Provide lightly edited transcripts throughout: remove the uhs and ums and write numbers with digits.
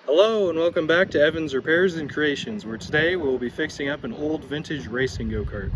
Hello and welcome back to Evan's Repairs and Creations, where today we will be fixing up an old vintage racing go-kart.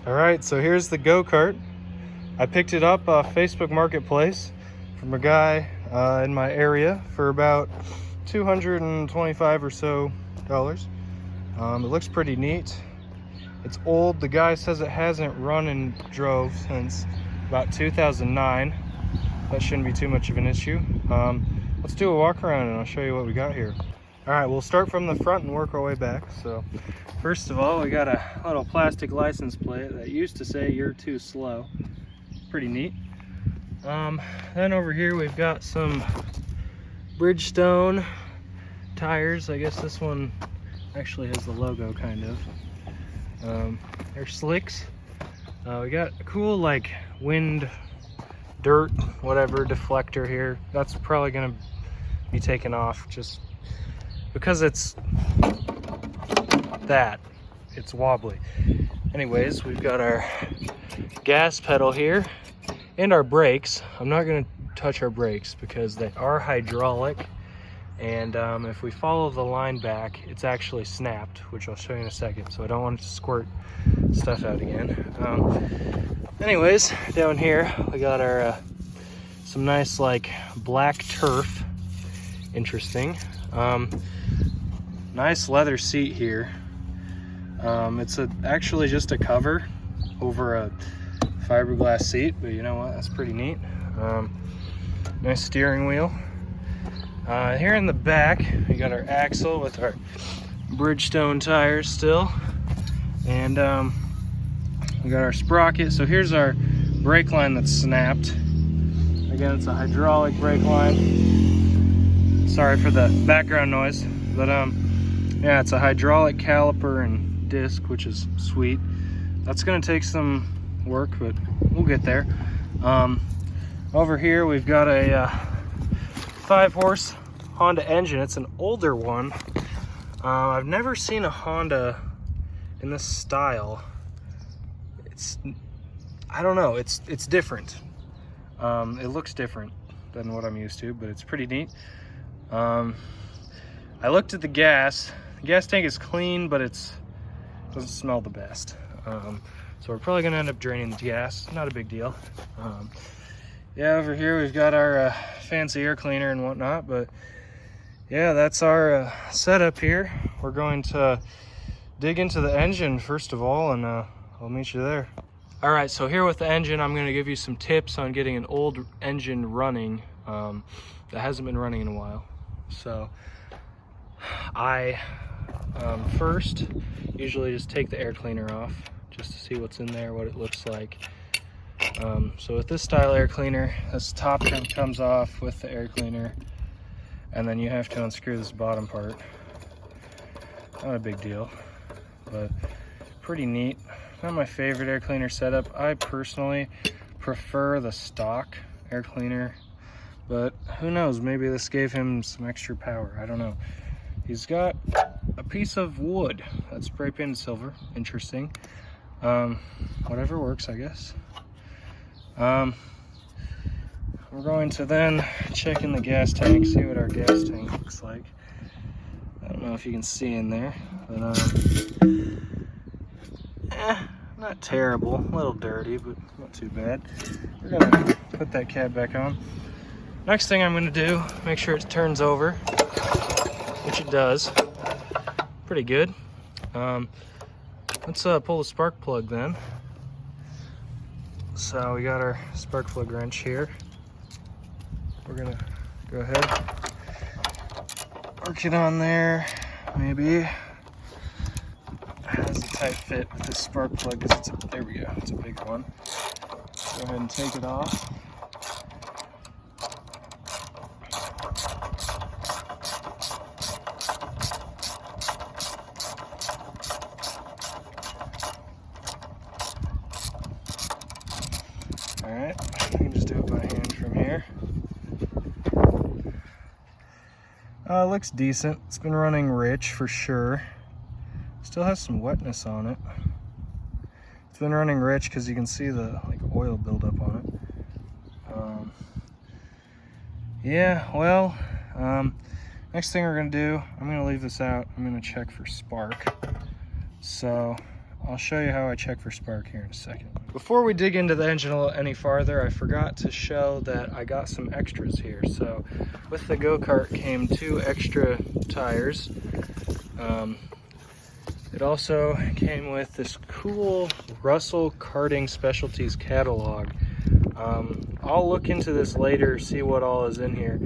Alright, so here's the go-kart. I picked it up off Facebook Marketplace from a guy in my area for about $225 or so. It looks pretty neat. It's old. The guy says it hasn't run and drove since about 2009. That shouldn't be too much of an issue. Let's do a walk around and I'll show you what we got here. Alright, we'll start from the front and work our way back. So first of all, we got a little plastic license plate that used to say "You're too slow." Pretty neat. Then over here we've got some Bridgestone tires. I guess this one actually has the logo kind of. They're slicks. We got a cool like wind, dirt, whatever deflector here. That's probably gonna be taken off just because it's wobbly. Anyways, we've got our gas pedal here and our brakes. I'm not going to touch our brakes because they are hydraulic, and if we follow the line back, it's actually snapped, which I'll show you in a second, so I don't want it to squirt stuff out again. Anyways, down here we got our some nice like black turf. Interesting. Nice leather seat here. It's actually just a cover over a fiberglass seat, but you know what, that's pretty neat. Nice steering wheel. Here in the back we got our axle with our Bridgestone tires still, and we got our sprocket. So here's our brake line that's snapped. Again, it's a hydraulic brake line. Sorry for the background noise, but yeah, it's a hydraulic caliper and disc, which is sweet. That's gonna take some work, but we'll get there. Over here we've got a 5-horse Honda engine. It's an older one. I've never seen a Honda in this style. I don't know, it's different. It looks different than what I'm used to, but it's pretty neat. I looked at the gas. The gas tank is clean, but it doesn't smell the best. So we're probably gonna end up draining the gas. Not a big deal. Yeah, over here we've got our fancy air cleaner and whatnot, but yeah, that's our setup here. We're going to dig into the engine first of all, and I'll meet you there. All right, so here with the engine, I'm gonna give you some tips on getting an old engine running that hasn't been running in a while. So I first usually just take the air cleaner off just to see what's in there, what it looks like. So with this style air cleaner, this top comes off with the air cleaner, and then you have to unscrew this bottom part. Not a big deal, but pretty neat. Not my favorite air cleaner setup. I personally prefer the stock air cleaner, but who knows, maybe this gave him some extra power. I don't know. He's got a piece of wood that's spray painted silver. Interesting. Whatever works, I guess. We're going to then check in the gas tank, see what our gas tank looks like. I don't know if you can see in there, but not terrible. A little dirty, but not too bad. We're gonna put that cap back on. Next thing I'm gonna do, make sure it turns over, which it does. Pretty good. Let's pull the spark plug then. So we got our spark plug wrench here. We're gonna go ahead, Work it on there, maybe. Has a tight fit with this spark plug because there we go, it's a bigger one. Go ahead and take it off. Alright, I can just do it by hand from here. It looks decent. It's been running rich for sure. Still has some wetness on it. It's been running rich because you can see the oil buildup on it. Yeah, well, next thing we're gonna do, I'm gonna leave this out. I'm gonna check for spark. So I'll show you how I check for spark here in a second. Before we dig into the engine any farther, I forgot to show that I got some extras here. So with the go-kart came 2 extra tires. It also came with this cool Russell Karting Specialties catalog. I'll look into this later, see what all is in here.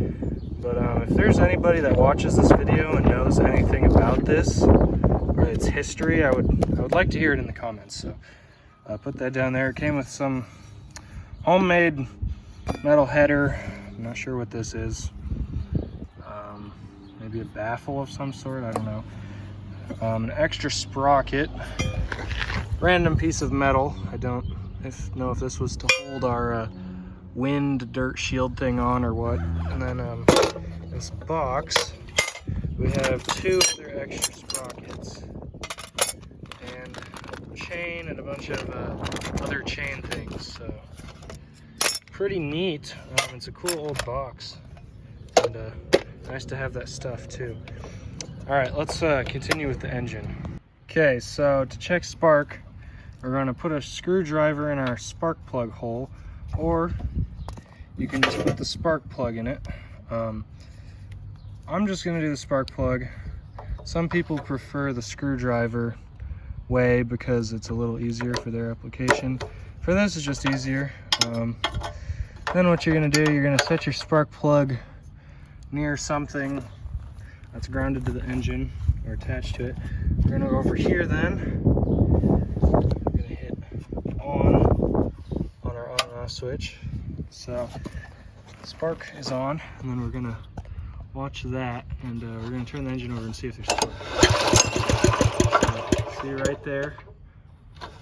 But if there's anybody that watches this video and knows anything about this or its history, I would like to hear it in the comments. So put that down there. It came with some homemade metal header. I'm not sure what this is. Maybe a baffle of some sort, I don't know. An extra sprocket, random piece of metal. I don't know if this was to hold our wind dirt shield thing on or what. And then in this box, we have 2 other extra sprockets and a chain and a bunch of other chain things. So pretty neat. It's a cool old box, and nice to have that stuff too. All right, let's continue with the engine. Okay, so to check spark, we're going to put a screwdriver in our spark plug hole, or you can just put the spark plug in it. I'm just going to do the spark plug. Some people prefer the screwdriver way because it's a little easier for their application. For this, it's just easier. Then what you're going to do, you're going to set your spark plug near something that's grounded to the engine or attached to it. We're going to go over here then. We're going to hit on our on and off switch. So spark is on, and then we're going to watch that, and we're going to turn the engine over and see if there's spark. So, see right there? You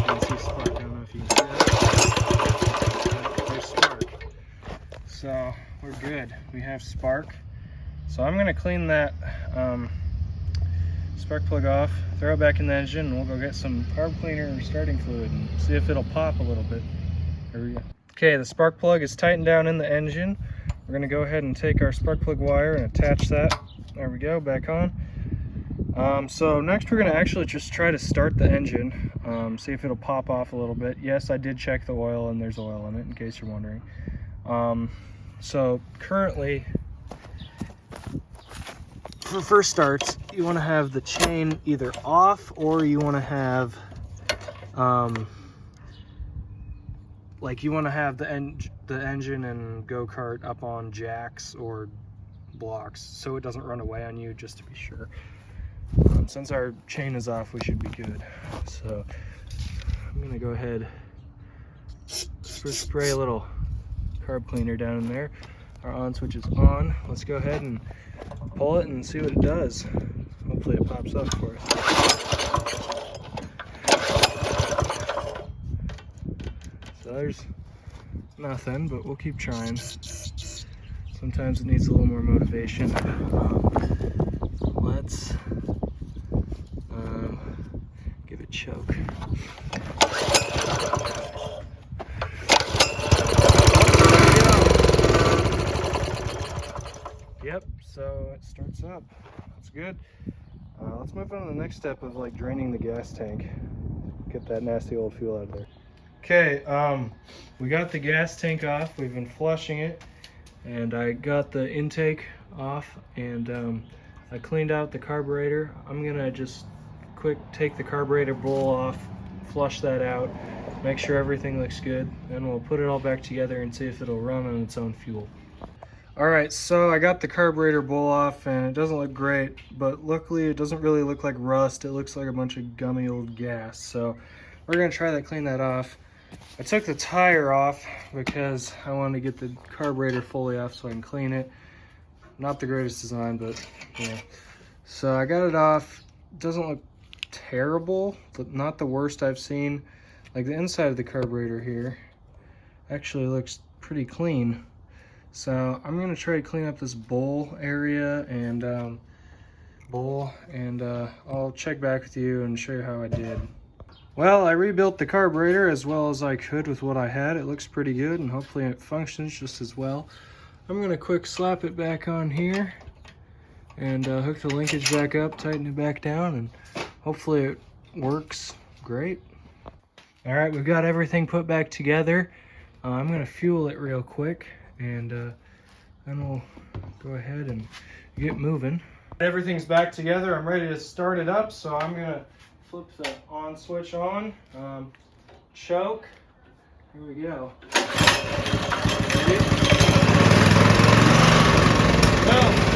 can see spark. I don't know if you can see that. There's spark. So we're good. We have spark. So I'm going to clean that spark plug off, throw it back in the engine, and we'll go get some carb cleaner or starting fluid and see if it'll pop a little bit. There we go. Okay, the spark plug is tightened down in the engine. We're going to go ahead and take our spark plug wire and attach that. There we go, back on. So next we're going to actually just try to start the engine, see if it'll pop off a little bit. Yes, I did check the oil, and there's oil in it, in case you're wondering. So currently, for first starts, you want to have the chain either off, or you want to have you want to have the engine and go-kart up on jacks or blocks so it doesn't run away on you, just to be sure. Since our chain is off, we should be good. So I'm gonna go ahead, spray a little carb cleaner down in there. Our on switch is on. Let's go ahead and pull it and see what it does. Hopefully it pops up for us. So there's nothing, but we'll keep trying. Sometimes it needs a little more motivation. Let's give it choke. Yep, so it starts up. That's good. Let's move on to the next step of draining the gas tank. Get that nasty old fuel out of there. Okay, we got the gas tank off. We've been flushing it, and I got the intake off, and I cleaned out the carburetor. I'm gonna just quick take the carburetor bowl off, flush that out, make sure everything looks good, then we'll put it all back together and see if it'll run on its own fuel. All right, so I got the carburetor bowl off and it doesn't look great, but luckily it doesn't really look like rust. It looks like a bunch of gummy old gas. So we're gonna try to clean that off. I took the tire off because I wanted to get the carburetor fully off so I can clean it. Not the greatest design, but yeah. So I got it off. It doesn't look terrible, but not the worst I've seen. Like the inside of the carburetor here actually looks pretty clean. So I'm gonna try to clean up this bowl area and I'll check back with you and show you how I did. Well, I rebuilt the carburetor as well as I could with what I had. It looks pretty good and hopefully it functions just as well. I'm gonna quick slap it back on here and hook the linkage back up, tighten it back down, and hopefully it works great. All right, we've got everything put back together. I'm gonna fuel it real quick and then we'll go ahead and get moving. Everything's back together. I'm ready to start it up, so I'm gonna flip the on switch on, choke. Here we go. Ready? Go.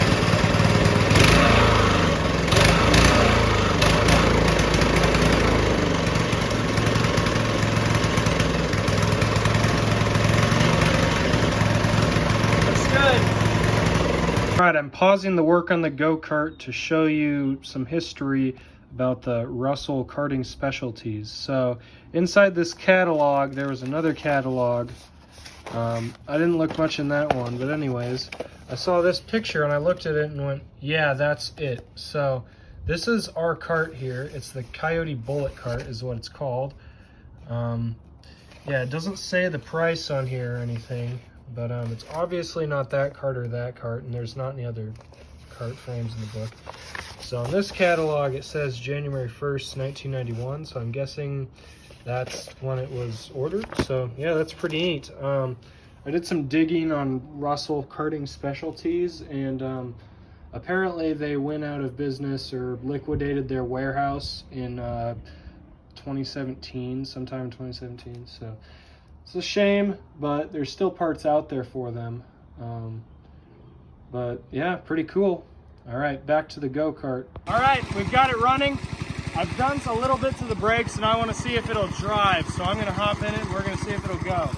All right, I'm pausing the work on the go-kart to show you some history about the Russell Karting Specialties. So inside this catalog, there was another catalog. I didn't look much in that one, but anyways, I saw this picture and I looked at it and went, yeah, that's it. So this is our kart here. It's the Coyote Bullet Kart is what it's called. Yeah, it doesn't say the price on here or anything. But it's obviously not that kart or that kart, and there's not any other kart frames in the book. So in this catalog, it says January 1st, 1991, so I'm guessing that's when it was ordered. So yeah, that's pretty neat. I did some digging on Russell Karting Specialties, and apparently they went out of business or liquidated their warehouse in 2017, sometime in 2017. So it's a shame, but there's still parts out there for them. But yeah, pretty cool. All right, back to the go-kart. All right, we've got it running. I've done a little bit to the brakes and I want to see if it'll drive. So I'm gonna hop in it and we're gonna see if it'll go.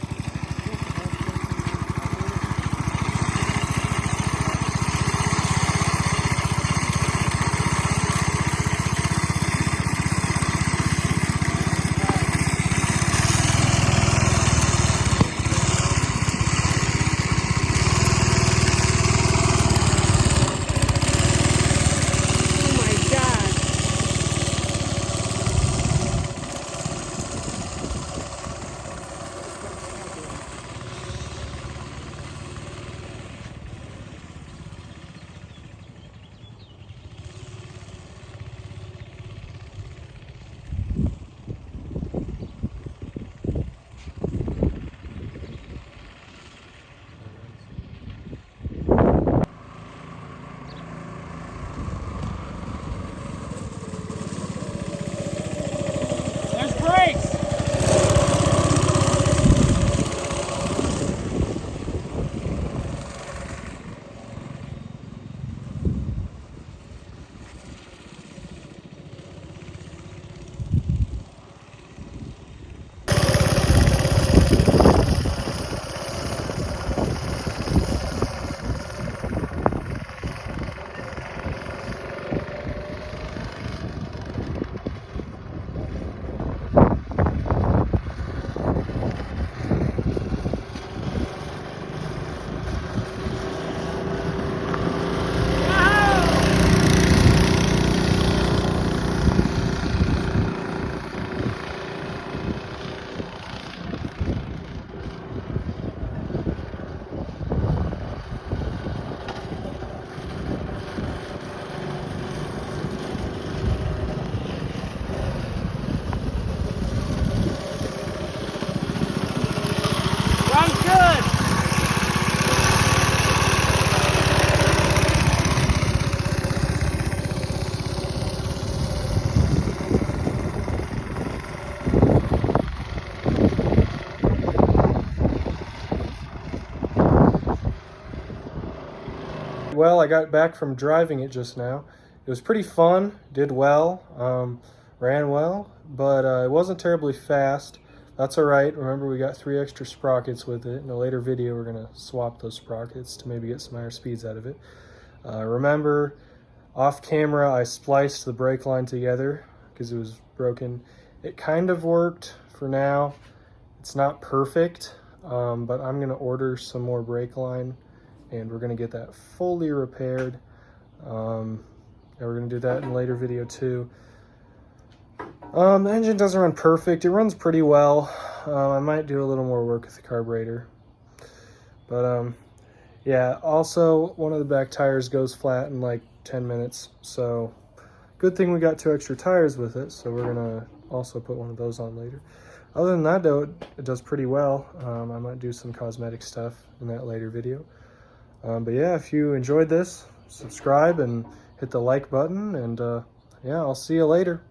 Well, I got back from driving it just now. It was pretty fun, did well, ran well, but it wasn't terribly fast. That's all right. Remember, we got 3 extra sprockets with it. In a later video, we're gonna swap those sprockets to maybe get some higher speeds out of it. Remember, off camera, I spliced the brake line together because it was broken. It kind of worked for now. It's not perfect, but I'm gonna order some more brake line and we're gonna get that fully repaired. And we're gonna do that in a later video too. The engine doesn't run perfect. It runs pretty well. I might do a little more work with the carburetor. But yeah, also one of the back tires goes flat in like 10 minutes. So good thing we got 2 extra tires with it. So we're gonna also put one of those on later. Other than that though, it does pretty well. I might do some cosmetic stuff in that later video. But yeah, if you enjoyed this, subscribe and hit the like button, and yeah, I'll see you later.